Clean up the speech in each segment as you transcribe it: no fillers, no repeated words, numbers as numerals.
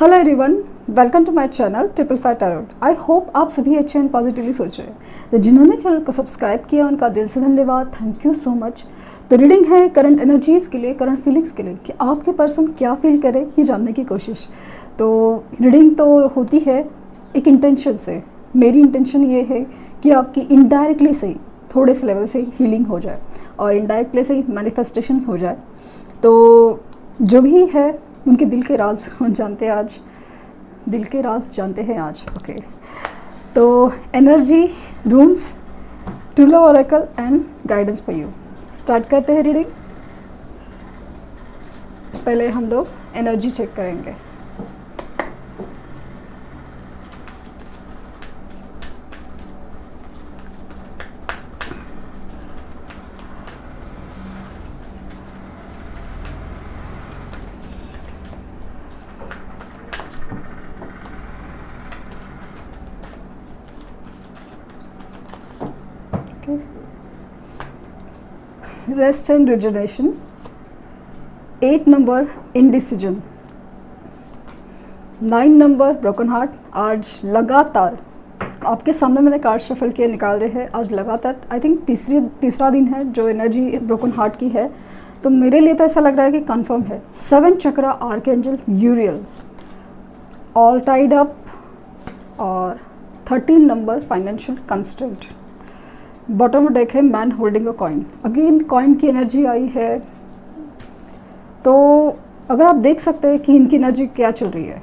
Hello everyone, welcome to my channel triple five tarot. I hope आप सभी अच्छे and positively सोच रहे हैं। तो जिन्होंने चैनल को सब्सक्राइब किया उनका दिल से धन्यवाद, थैंक यू सो मच। तो रीडिंग है करंट एनर्जीज़ के लिए, करंट फीलिंग्स के लिए कि आपके पर्सन क्या फील करे ये जानने की कोशिश। तो रीडिंग तो होती है एक इंटेंशन से। मेरी इंटेंशन ये है कि आपकी इनडायरेक्टली से थोड़े से लेवल से हीलिंग हो जाए और इनडायरेक्टली से मैनिफेस्टेशन हो जाए। तो जो भी है उनके दिल के राज हम जानते हैं आज, दिल के राज जानते हैं आज। ओके, तो एनर्जी, रून्स, टूलो oracle and guidance for you. Start करते हैं रीडिंग। पहले हम लोग एनर्जी चेक करेंगे। Rest and rejuvenation. 8 number indecision. 9 number broken heart. आज लगातार आपके सामने मैंने कार्ड शफल किए निकाल रहे हैं। आज लगातार आई थिंक तीसरा दिन है जो एनर्जी ब्रोकन हार्ट की है। तो मेरे लिए तो ऐसा लग रहा है कि कंफर्म है। 7 chakra archangel यूरियल, all tied up और 13 नंबर फाइनेंशियल कंस्ट्रेंट। बॉटम में डेक है man holding a coin. Again coin की एनर्जी आई है। तो अगर आप देख सकते हैं कि इनकी एनर्जी क्या चल रही है,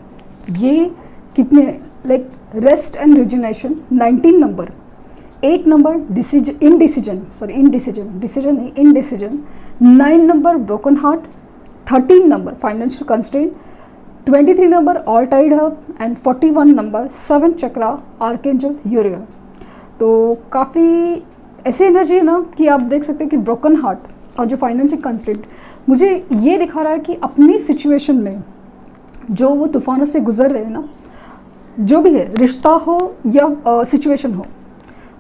ये कितने like rest and rejuvenation. 19 number, 8 number indecision, 9 number broken heart, 13 number financial constraint, 23 number all tied up and 41 number 7 chakra archangel Uriel. तो काफ़ी ऐसी एनर्जी है ना कि आप देख सकते हैं कि ब्रोकन हार्ट और जो फाइनेंशियल कंस्ट्रेंट मुझे ये दिखा रहा है कि अपनी सिचुएशन में जो वो तूफानों से गुजर रहे हैं ना, जो भी है, रिश्ता हो या सिचुएशन हो,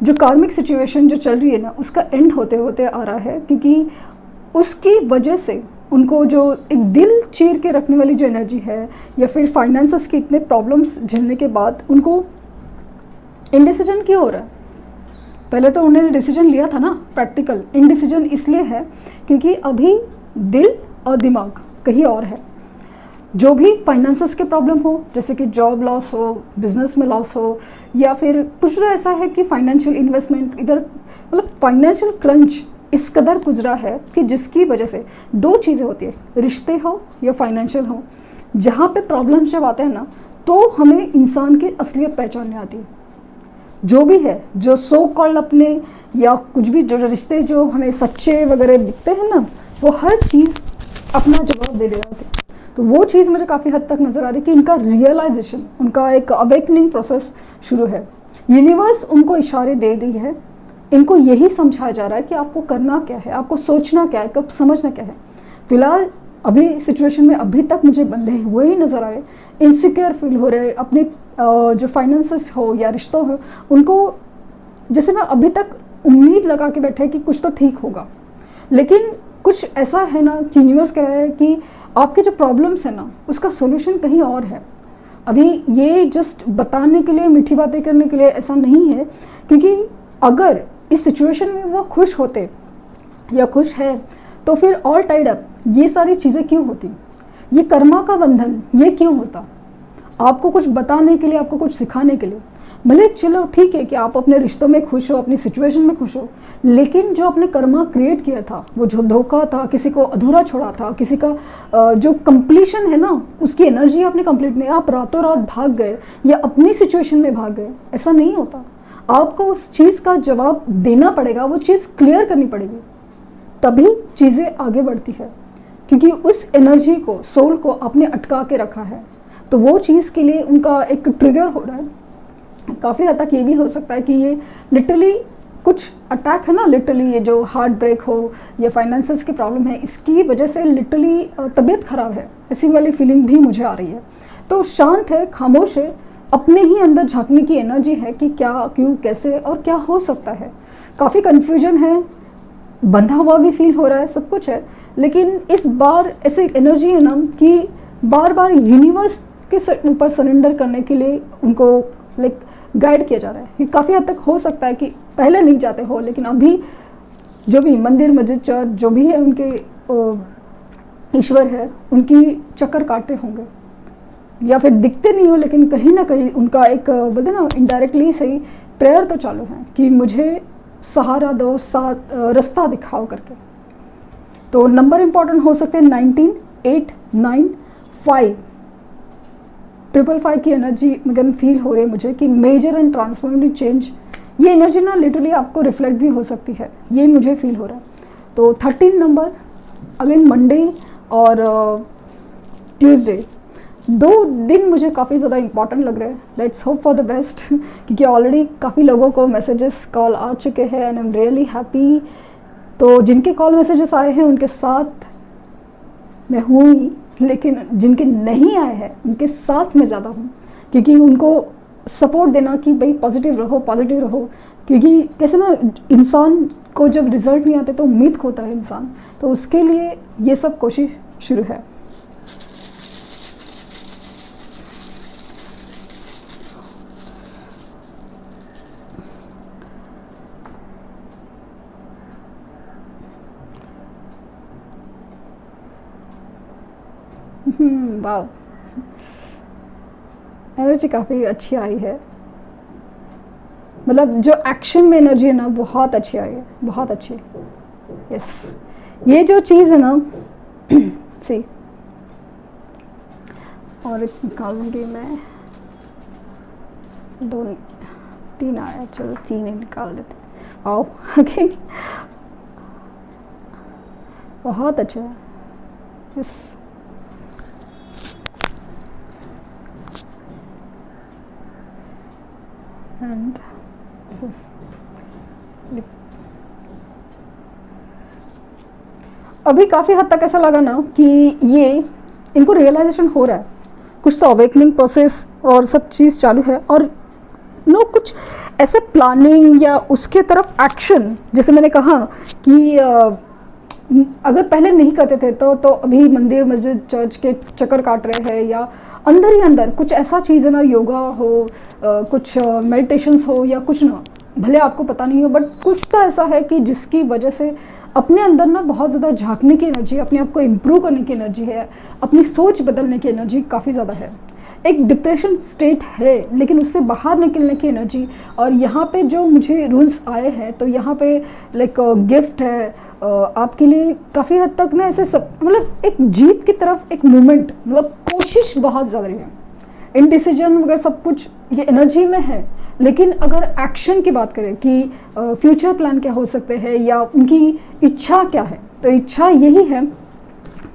जो कार्मिक सिचुएशन जो चल रही है ना, उसका एंड होते होते आ रहा है। क्योंकि उसकी वजह से उनको जो एक दिल चीर के रखने वाली जो एनर्जी है, या फिर फाइनेंसेस के इतने प्रॉब्लम्स झेलने के बाद उनको इनडिसीजन क्यों हो रहा है। पहले तो उन्होंने डिसीजन लिया था ना, प्रैक्टिकल। इनडिसीजन इसलिए है क्योंकि अभी दिल और दिमाग कहीं और है। जो भी फाइनेंसेस के प्रॉब्लम हो, जैसे कि जॉब लॉस हो, बिजनेस में लॉस हो, या फिर कुछ तो ऐसा है कि फाइनेंशियल इन्वेस्टमेंट इधर, मतलब फाइनेंशियल क्रंच इस कदर गुजरा है कि जिसकी वजह से 2 चीज़ें होती है, रिश्ते हो या फाइनेंशियल हो। जहाँ पे प्रॉब्लम्स जब आते हैं ना, तो हमें इंसान की असलियत पहचानने आती है। जो भी है, जो सो कॉल्ड अपने या कुछ भी जो रिश्ते जो हमें सच्चे वगैरह दिखते हैं ना, वो हर चीज़ अपना जवाब दे रहा है। तो वो चीज़ मुझे काफ़ी हद तक नज़र आ रही है कि इनका रियलाइजेशन, उनका एक अवेकनिंग प्रोसेस शुरू है। यूनिवर्स उनको इशारे दे रही है। इनको यही समझाया जा रहा है कि आपको करना क्या है, आपको सोचना क्या है, कब समझना क्या है। फिलहाल अभी सिचुएशन में अभी तक मुझे बंधे हुए ही नज़र आ रहे, इनसिक्योर फील हो रहे अपने जो फाइनेंसेस हो या रिश्तों हो, उनको जैसे ना अभी तक उम्मीद लगा के बैठे कि कुछ तो ठीक होगा। लेकिन कुछ ऐसा है ना कि यूनिवर्स कह रहा है कि आपके जो प्रॉब्लम्स है ना, उसका सॉल्यूशन कहीं और है। अभी ये जस्ट बताने के लिए, मीठी बातें करने के लिए ऐसा नहीं है। क्योंकि अगर इस सिचुएशन में वो खुश होते या खुश है, तो फिर ऑल टाइड अप ये सारी चीज़ें क्यों होती, ये कर्मा का बंधन ये क्यों होता। आपको कुछ बताने के लिए, आपको कुछ सिखाने के लिए। भले चलो ठीक है कि आप अपने रिश्तों में खुश हो, अपनी सिचुएशन में खुश हो, लेकिन जो आपने कर्मा क्रिएट किया था, वो जो धोखा था, किसी को अधूरा छोड़ा था, किसी का जो कंप्लीशन है ना, उसकी एनर्जी आपने कंप्लीट नहीं, आप रातों रात भाग गए या अपनी सिचुएशन में भाग गए। ऐसा नहीं होता। आपको उस चीज़ का जवाब देना पड़ेगा, वो चीज़ क्लियर करनी पड़ेगी, तभी चीज़ें आगे बढ़ती है। क्योंकि उस एनर्जी को, सोल को आपने अटका के रखा है। तो वो चीज़ के लिए उनका एक ट्रिगर हो रहा है। काफ़ी हद तक ये भी हो सकता है कि ये लिटरली कुछ अटैक है ना, लिटरली ये जो हार्ट ब्रेक हो या फाइनेंसेस की प्रॉब्लम है, इसकी वजह से लिटरली तबीयत ख़राब है, ऐसी वाली फीलिंग भी मुझे आ रही है। तो शांत है, खामोश है, अपने ही अंदर झांकने की एनर्जी है कि क्या, क्यों, कैसे और क्या हो सकता है। काफ़ी कन्फ्यूजन है, बंधा हुआ भी फील हो रहा है, सब कुछ है। लेकिन इस बार ऐसी एनर्जी है ना कि बार बार यूनिवर्स आपके ऊपर सरेंडर करने के लिए उनको लाइक गाइड किया जा रहा है। ये काफ़ी हद तक हो सकता है कि पहले नहीं जाते हो, लेकिन अभी जो भी मंदिर मस्जिद चर्च जो भी है उनके ईश्वर है, उनकी चक्कर काटते होंगे, या फिर दिखते नहीं हो लेकिन कहीं ना कहीं उनका एक बोलते ना इनडायरेक्टली सही प्रेयर तो चालू है कि मुझे सहारा दो, रास्ता दिखाओ करके। तो नंबर इंपॉर्टेंट हो सकते हैं 19, 8, 9, 5। 555 की एनर्जी मगर फील हो रही है मुझे कि मेजर एंड ट्रांसफॉर्मेटिव चेंज, ये एनर्जी ना लिटरली आपको रिफ्लेक्ट भी हो सकती है, ये मुझे फील हो रहा है। तो 13 नंबर अगेन मंडे और ट्यूसडे, 2 दिन मुझे काफ़ी ज़्यादा इंपॉर्टेंट लग रहे हैं। Let's hope for the best क्योंकि ऑलरेडी काफ़ी लोगों को मैसेजेस कॉल आ चुके हैं and I am really happy. तो जिनके कॉल मैसेजेस आए हैं उनके साथ मैं हूँ ही, लेकिन जिनके नहीं आए हैं उनके साथ मैं ज़्यादा हूँ, क्योंकि उनको सपोर्ट देना कि भाई पॉजिटिव रहो, पॉजिटिव रहो। क्योंकि कैसे ना इंसान को जब रिजल्ट नहीं आते तो उम्मीद खोता है इंसान, तो उसके लिए ये सब कोशिश शुरू है। वाह, एनर्जी काफ़ी अच्छी आई है, मतलब जो एक्शन में एनर्जी है ना बहुत अच्छी आई है, बहुत अच्छी। यस, ये जो चीज़ है ना सी, और निकालूंगी मैं 2, 3 आया, चलो 3 ही निकाल लेते। आओ अगेन, बहुत अच्छा है। यस, एंड अभी काफ़ी हद तक ऐसा लगा ना कि ये इनको रियलाइजेशन हो रहा है, कुछ तो अवेकनिंग प्रोसेस और सब चीज़ चालू है, और नो कुछ ऐसे प्लानिंग या उसके तरफ एक्शन, जैसे मैंने कहा कि अगर पहले नहीं करते थे तो अभी मंदिर मस्जिद चर्च के चक्कर काट रहे हैं, या अंदर ही अंदर कुछ ऐसा चीज़ है ना, योगा हो, कुछ मेडिटेशंस हो या कुछ ना, भले आपको पता नहीं हो, बट कुछ तो ऐसा है कि जिसकी वजह से अपने अंदर ना बहुत ज़्यादा झांकने की एनर्जी, अपने आप को इम्प्रूव करने की एनर्जी है, अपनी सोच बदलने की एनर्जी काफ़ी ज़्यादा है। एक डिप्रेशन स्टेट है लेकिन उससे बाहर निकलने की एनर्जी, और यहाँ पे जो मुझे रूल्स आए हैं तो यहाँ पे लाइक गिफ्ट है आपके लिए काफ़ी हद तक ना, ऐसे सब मतलब एक जीत की तरफ एक मूवमेंट, मतलब कोशिश बहुत ज़्यादा है। इनडिसीजन वगैरह सब कुछ ये एनर्जी में है, लेकिन अगर एक्शन की बात करें कि फ्यूचर प्लान क्या हो सकते हैं या उनकी इच्छा क्या है, तो इच्छा यही है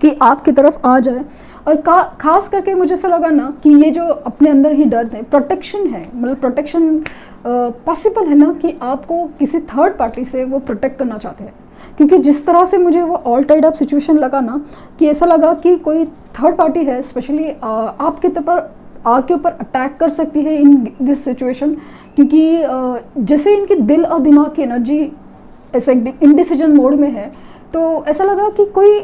कि आपकी तरफ आ जाए। और खास करके मुझे ऐसा लगा ना कि ये जो अपने अंदर ही डर है, प्रोटेक्शन है, मतलब प्रोटेक्शन पॉसिबल है ना कि आपको किसी थर्ड पार्टी से वो प्रोटेक्ट करना चाहते हैं, क्योंकि जिस तरह से मुझे वो ऑल टाइड अप सिचुएशन लगा ना कि ऐसा लगा कि कोई थर्ड पार्टी है स्पेशली आपके ऊपर अटैक कर सकती है इन दिस सिचुएशन, क्योंकि जैसे इनकी दिल और दिमाग की एनर्जी ऐसे इनडिसीजन मोड में है, तो ऐसा लगा कि कोई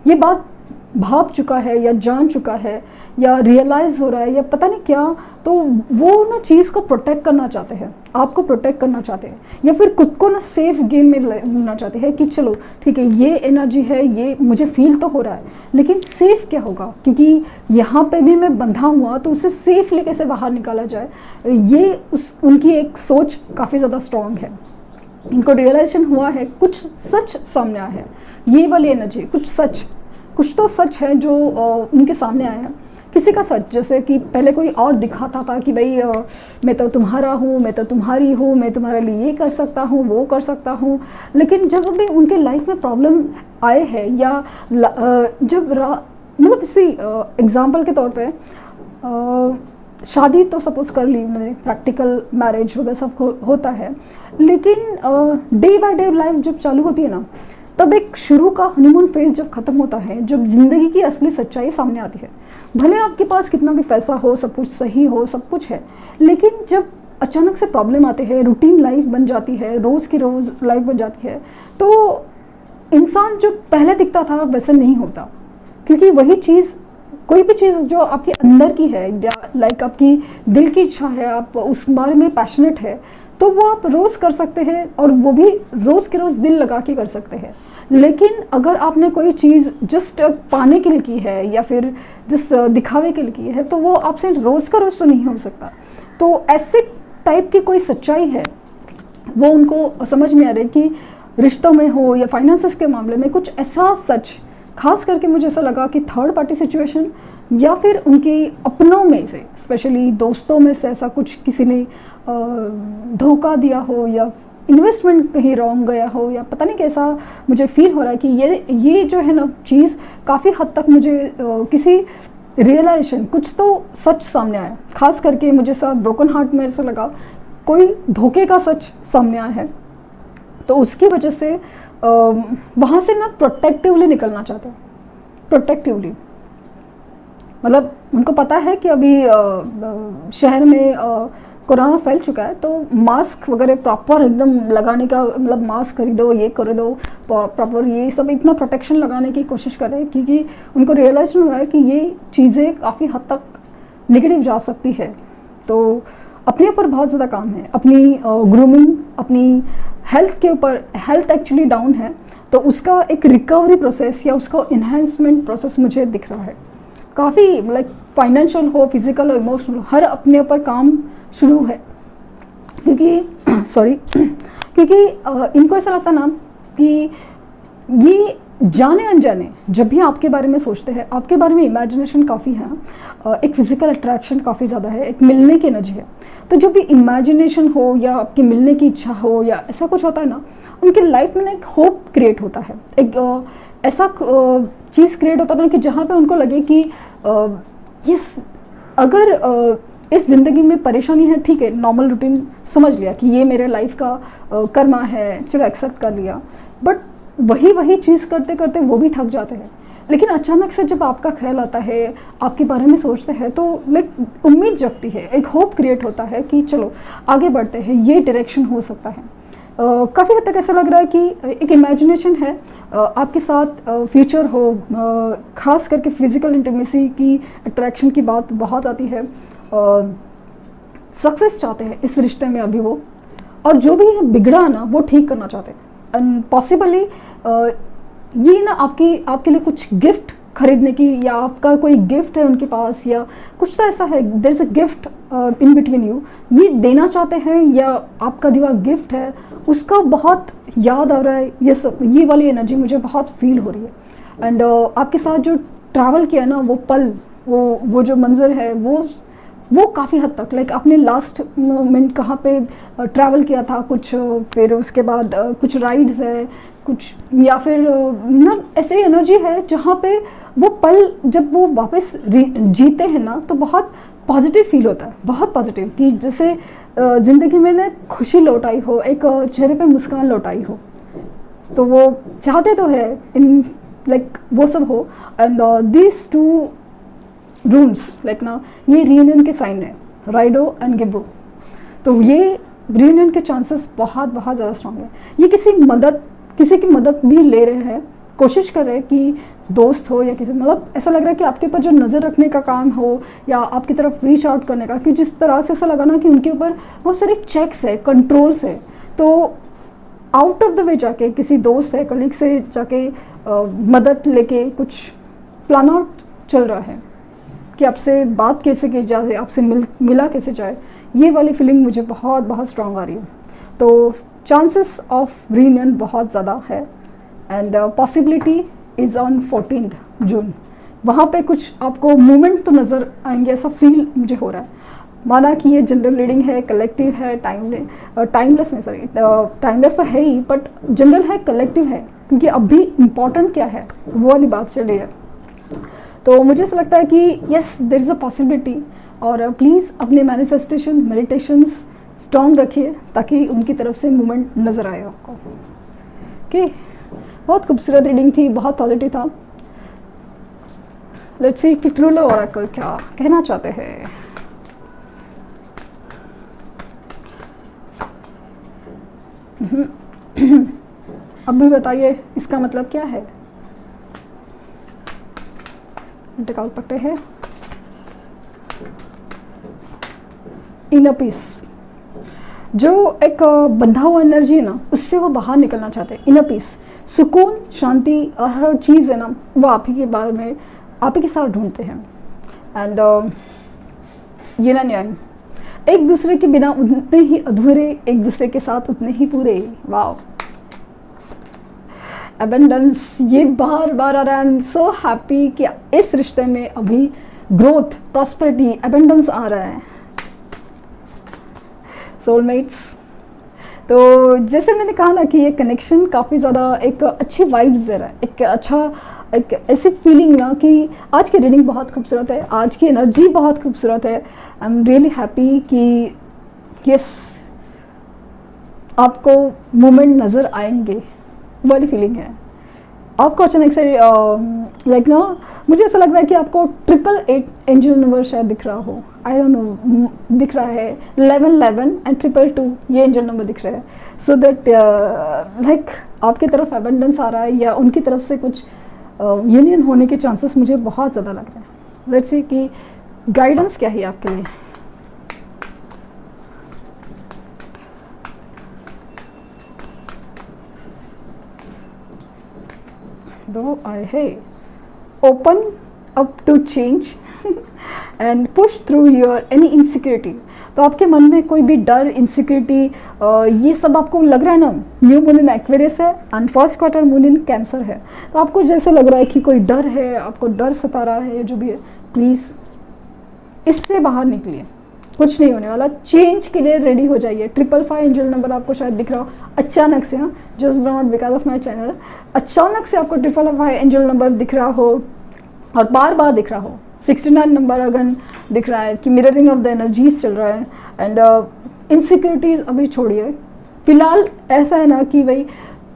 ये बात भाप चुका है या जान चुका है या रियलाइज़ हो रहा है या पता नहीं क्या, तो वो ना चीज़ को प्रोटेक्ट करना चाहते हैं, आपको प्रोटेक्ट करना चाहते हैं, या फिर खुद को ना सेफ गेम में लेना चाहते हैं कि चलो ठीक है ये एनर्जी है, ये मुझे फील तो हो रहा है, लेकिन सेफ क्या होगा, क्योंकि यहाँ पे भी मैं बंधा हुआ, तो उसे सेफली कैसे बाहर निकाला जाए, ये उनकी एक सोच काफ़ी ज़्यादा स्ट्रॉन्ग है। इनको रियलाइजेशन हुआ है, कुछ सच सामने आया है, ये वाली एनर्जी कुछ तो सच है जो उनके सामने आया है। किसी का सच, जैसे कि पहले कोई और दिखाता था कि भाई मैं तो तुम्हारा हूँ, मैं तो तुम्हारी हूँ, मैं तुम्हारे लिए ये कर सकता हूँ, वो कर सकता हूँ, लेकिन जब अभी उनके लाइफ में प्रॉब्लम आए हैं या जब मतलब इसी एग्जाम्पल के तौर पे शादी तो सपोज कर ली उन्होंने, प्रैक्टिकल मैरिज वगैरह सब होता है, लेकिन डे बाय डे लाइफ जब चालू होती है ना, तब एक शुरू का हनीमून फेज जब ख़त्म होता है, जब ज़िंदगी की असली सच्चाई सामने आती है। भले आपके पास कितना भी पैसा हो, सब कुछ सही हो, सब कुछ है, लेकिन जब अचानक से प्रॉब्लम आते हैं, रूटीन लाइफ बन जाती है, रोज़ की रोज़ लाइफ बन जाती है, तो इंसान जो पहले दिखता था वैसे नहीं होता, क्योंकि वही चीज़ कोई भी चीज़ जो आपके अंदर की है या लाइक आपकी दिल की इच्छा है, आप उस बारे में पैशनेट है, तो वो आप रोज़ कर सकते हैं और वो भी रोज़ के रोज़ दिल लगा के कर सकते हैं। लेकिन अगर आपने कोई चीज़ जस्ट पाने के लिए की है या फिर जस्ट दिखावे के लिए की है, तो वो आपसे रोज़ का रोज़ तो नहीं हो सकता। तो ऐसे टाइप की कोई सच्चाई है, वो उनको समझ में आ रही कि रिश्तों में हो या फाइनेंसेस के मामले में कुछ ऐसा सच, खास करके मुझे ऐसा लगा कि थर्ड पार्टी सिचुएशन या फिर उनके अपनों में से, स्पेशली दोस्तों में से ऐसा कुछ किसी ने धोखा दिया हो या इन्वेस्टमेंट कहीं रॉन्ग गया हो या पता नहीं कैसा मुझे फील हो रहा है कि ये जो है ना चीज़ काफ़ी हद तक मुझे किसी रियलाइजेशन, कुछ तो सच सामने आया। खास करके मुझे सा ब्रोकन हार्ट में ऐसा लगा कोई धोखे का सच सामने आया है, तो उसकी वजह से वहाँ से ना प्रोटेक्टिवली निकलना चाहते हैं। प्रोटेक्टिवली मतलब उनको पता है कि अभी शहर में कोरोना फैल चुका है, तो मास्क वगैरह प्रॉपर एकदम लगाने का, मतलब मास्क खरीदो, ये कर दो प्रॉपर, ये सब इतना प्रोटेक्शन लगाने की कोशिश कर रहे हैं क्योंकि उनको रियलाइज हुआ है कि ये चीज़ें काफ़ी हद तक नेगेटिव जा सकती है। तो अपने ऊपर बहुत ज़्यादा काम है, अपनी ग्रूमिंग, अपनी हेल्थ के ऊपर। हेल्थ एक्चुअली डाउन है, तो उसका एक रिकवरी प्रोसेस या उसका इन्हेंसमेंट प्रोसेस मुझे दिख रहा है काफ़ी, लाइक फाइनेंशियल हो, फिजिकल हो, इमोशनल हो, हर अपने ऊपर काम शुरू है। क्योंकि सॉरी क्योंकि इनको ऐसा लगता ना कि ये जाने अनजाने जब भी आपके बारे में सोचते हैं, आपके बारे में इमेजिनेशन काफ़ी है, एक फिजिकल अट्रैक्शन काफ़ी ज़्यादा है, एक मिलने की एनर्जी है। तो जब भी इमेजिनेशन हो या आपकी मिलने की इच्छा हो या ऐसा कुछ होता है ना, उनकी लाइफ में ना एक होप क्रिएट होता है, एक ऐसा चीज़ क्रिएट होता है कि जहाँ पे उनको लगे कि अगर इस ज़िंदगी में परेशानी है, ठीक है, नॉर्मल रूटीन समझ लिया कि ये मेरे लाइफ का कर्मा है, चलो एक्सेप्ट कर लिया, बट वही चीज़ करते करते वो भी थक जाते हैं। लेकिन अचानक से जब आपका ख्याल आता है, आपके बारे में सोचते हैं, तो लाइक उम्मीद जगती है, एक होप क्रिएट होता है कि चलो आगे बढ़ते हैं, ये डायरेक्शन हो सकता है। काफ़ी हद तक ऐसा लग रहा है कि एक इमेजिनेशन है आपके साथ फ्यूचर हो, खास करके फिजिकल इंटीमेसी की अट्रैक्शन की बात बहुत आती है। सक्सेस चाहते हैं इस रिश्ते में अभी वो, और जो भी बिगड़ा ना वो ठीक करना चाहते हैं। एंड पॉसिबली ये ना आपके लिए कुछ गिफ्ट खरीदने की, या आपका कोई गिफ्ट है उनके पास, या कुछ तो ऐसा है, there is a gift in between you, ये देना चाहते हैं, या आपका दिया गिफ्ट है उसका बहुत याद आ रहा है। ये सब, ये वाली एनर्जी मुझे बहुत फील हो रही है। एंड आपके साथ जो ट्रैवल किया ना, वो पल, वो जो मंजर है, वो काफ़ी हद तक, लाइक आपने लास्ट मोमेंट कहाँ पे ट्रैवल किया था, कुछ फिर उसके बाद कुछ राइड्स है, कुछ, या फिर ना ऐसे एनर्जी है जहाँ पे वो पल जब वो वापस जीते हैं ना, तो बहुत पॉजिटिव फील होता है, बहुत पॉजिटिव, कि जैसे ज़िंदगी में ना खुशी लौट आई हो, एक चेहरे पे मुस्कान लौट आई हो। तो वो चाहते तो है इन, लाइक वो सब हो। And these two rooms, like ना, ये रीयूनियन के साइन है, राइडो एंड गिब्बो। तो ये रीयूनियन के चांसेस बहुत ज़्यादा स्ट्रांग है। ये किसी की मदद भी ले रहे हैं, कोशिश कर रहे हैं कि दोस्त हो या किसी, मतलब ऐसा लग रहा है कि आपके ऊपर जो नज़र रखने का काम हो या आपकी तरफ रीच आउट करने का, कि जिस तरह से ऐसा लगा ना कि उनके ऊपर बहुत सारे चेक्स है, कंट्रोल्स है। तो आउट ऑफ द वे जाके किसी दोस्त है, कलीग से जाके मदद लेके कुछ प्लान आउट चल रहा है कि आपसे बात कैसे की जाए, आपसे मिला कैसे जाए। ये वाली फीलिंग मुझे बहुत स्ट्रांग आ रही है। तो चांसेस ऑफ रीयूनियन बहुत ज़्यादा है। एंड पॉसिबिलिटी इज़ ऑन 14 जून। वहाँ पे कुछ आपको मूवमेंट तो नज़र आएंगे, ऐसा फील मुझे हो रहा है। माना कि ये जनरल रीडिंग है, कलेक्टिव है, टाइमलेस नहीं, सॉरी टाइमलेस तो है ही, बट जनरल है, कलेक्टिव है, क्योंकि अभी इम्पॉर्टेंट क्या है वो वाली बात चल रही है। तो मुझे ऐसा लगता है कि yes, there is a possibility. और प्लीज़ अपने मैनिफेस्टेशन, मेडिटेशंस स्ट्रॉन्ग रखिए ताकि उनकी तरफ से मूवमेंट नज़र आए आपको। ओके, बहुत खूबसूरत रीडिंग थी, बहुत पॉजिटिव था। लेट्स सी कि ट्रू लव ओरेकल क्या कहना चाहते हैं। अब भी बताइए इसका मतलब क्या है। निकाल सकते हैं। इनर पीस, जो एक बंधा हुआ एनर्जी है ना, उससे वो बाहर निकलना चाहते हैं। इनर पीस, सुकून, शांति और हर चीज़ है ना, वो आप ही के बारे में, आप ही के साथ ढूंढते हैं। एंड ये ना न्याय, एक दूसरे के बिना उतने ही अधूरे, एक दूसरे के साथ उतने ही पूरे। वाओ, एबंडेंस, ये बार बार आ रहा है। आई एम सो हैप्पी कि इस रिश्ते में अभी ग्रोथ, प्रॉस्पेरिटी, एबंडेंस आ रहा है। सोलमेट्स, तो जैसे मैंने कहा ना कि ये कनेक्शन काफ़ी ज़्यादा एक अच्छी वाइब्स दे रहा है, एक अच्छा, एक ऐसी फीलिंग ना कि आज की रीडिंग बहुत खूबसूरत है, आज की एनर्जी बहुत खूबसूरत है। आई एम रियली हैप्पी कि यस, आपको मोमेंट नज़र आएंगे, वाली फीलिंग है। आपको अचानक से लाइक ना, मुझे ऐसा लग रहा है कि आपको 888 एंजल नंबर शायद दिख रहा हो, आई डोंट नो, दिख रहा है 1111 एंड 222, ये एंजल नंबर दिख रहा है। सो दैट लाइक आपकी तरफ एबंडेंस आ रहा है या उनकी तरफ से कुछ यूनियन होने के चांसेस मुझे बहुत ज़्यादा लग रहे हैं। लेट्स सी कि गाइडेंस क्या है आपके लिए। दो आए है, open up to change and push through your any insecurity. तो आपके मन में कोई भी डर, इनसिक्योरिटी, ये सब आपको लग रहा है ना, न्यू मून इन एक्वेरियस है and first quarter moon in cancer है, तो आपको जैसे लग रहा है कि कोई डर है, आपको डर सता रहा है, जो भी है, प्लीज़ इससे बाहर निकलिए, कुछ नहीं होने वाला। चेंज के लिए रेडी हो जाइए। 555 एंजल नंबर आपको शायद दिख रहा हो अचानक से, हाँ, just not because of my channel, अचानक से आपको 555 एंजल नंबर दिख रहा हो और बार बार दिख रहा हो। 69 नंबर अगर दिख रहा है कि मिररिंग ऑफ द एनर्जीज चल रहा है। एंड इनसिक्योरिटीज़ अभी छोड़िए, फिलहाल ऐसा है ना कि भाई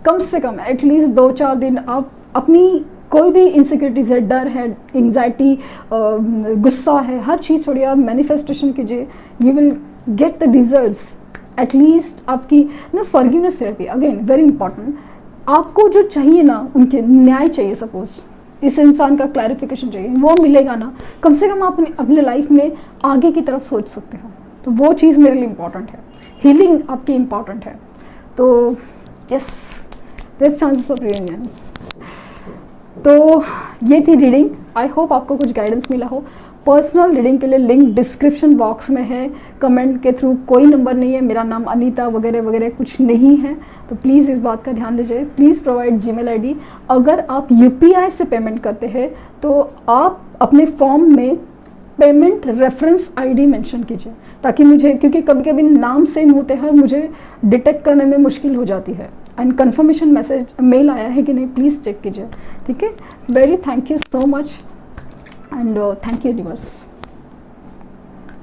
कम से कम एटलीस्ट 2-4 दिन आप अपनी कोई भी इनसिक्योरिटीज़ है, डर है, एंग्जाइटी, गुस्सा है, हर चीज़ छोड़िए, आप मैनिफेस्टेशन कीजिए, you will get the results. At least आपकी ना forgiveness therapy, again very important, आपको जो चाहिए ना, उनके न्याय चाहिए, सपोज इस इंसान का क्लैरिफिकेशन चाहिए, वो मिलेगा ना, कम से कम आप अपने लाइफ में आगे की तरफ सोच सकते हो, तो वो चीज़ मेरे लिए इम्पॉर्टेंट है। हीलिंग आपकी इम्पॉर्टेंट है, तो yes, there is chances of reunion. तो ये थी रीडिंग, आई होप आपको कुछ गाइडेंस मिला हो। पर्सनल रीडिंग के लिए लिंक डिस्क्रिप्शन बॉक्स में है, कमेंट के थ्रू, कोई नंबर नहीं है, मेरा नाम अनीता वगैरह वगैरह कुछ नहीं है, तो प्लीज़ इस बात का ध्यान दीजिए। Please provide Gmail ID. अगर आप यूपीआई से पेमेंट करते हैं तो आप अपने फॉर्म में पेमेंट रेफरेंस आईडी मेंशन कीजिए, ताकि मुझे, क्योंकि कभी कभी नाम सेम होते हैं, मुझे डिटेक्ट करने में मुश्किल हो जाती है। एंड कंफर्मेशन मैसेज मेल आया है कि नहीं, प्लीज़ चेक कीजिए, ठीक है। Very thank you so much and thank you universe.